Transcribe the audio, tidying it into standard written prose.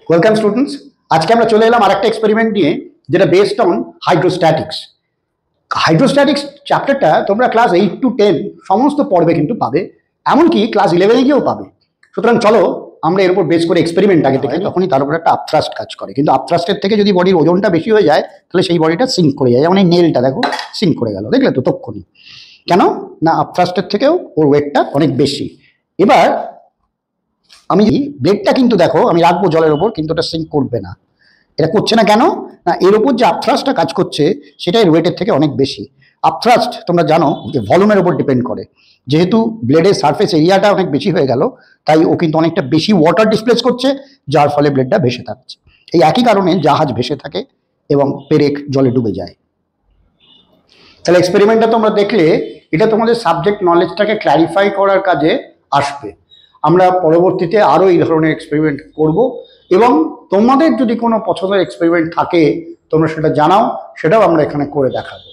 Welcome students, আজকে আমরা চলে এলাম আরেকটা এক্সপেরিমেন্ট নিয়ে, যেটা বেসড অন হাইড্রোস্ট্যাটিক্স। হাইড্রোস্ট্যাটিক্স চ্যাপ্টারটা তোমরা ক্লাস 8 to 10 সমস্ত পর্বে কিন্তু পাবে, এমনকি ক্লাস 11-এ গিয়েও পাবে। সুতরাং চলো আমরা এর উপর বেস করে এক্সপেরিমেন্ট আগে থেকে, তখনই তার উপর একটা আপথ্রাস্ট কাজ করে। কিন্তু আপথ্রাস্টের থেকে যদি বডির ওজনটা বেশি হয়ে যায়, তাহলে সেই বডিটা সিঙ্ক করে যায়। যেমন এই নেলটা দেখো সিঙ্ক করে গেল, দেখলে তো তক্ষণই। কেন না, আপথ্রাস্টের থেকেও ওর ওয়েটটা অনেক বেশি। এবার আমি ব্লেডটা কিন্তু দেখো আমি রাখবো জলের ওপর, কিন্তু ওটা সিঙ্ক করবে না। এটা করছে না কেন না, এর উপর যে আপথ্রাস্টটা কাজ করছে সেটা এর ওয়েটের থেকে অনেক বেশি। আপথ্রাস্ট তোমরা জানো যে ভলিউমের উপর ডিপেন্ড করে। যেহেতু ব্লেডের সারফেস এরিয়াটা অনেক বেশি হয়ে গেল, তাই ও কিন্তু অনেকটা বেশি ওয়াটার ডিসপ্লেস করছে, যার ফলে ব্লেডটা ভেসে থাকছে। এই একই কারণে জাহাজ ভেসে থাকে এবং পেরেক জলে ডুবে যায়। তাহলে এক্সপেরিমেন্টটা তোমরা দেখলে এটা তোমাদের সাবজেক্ট নলেজটাকে ক্ল্যারিফাই করার কাজে আসবে। আমরা পরবর্তীতে আরও এই ধরনের এক্সপেরিমেন্ট করব, এবং তোমাদের যদি কোনো পছন্দের এক্সপেরিমেন্ট থাকে তোমরা সেটা জানাও, সেটাও আমরা এখানে করে দেখাবো।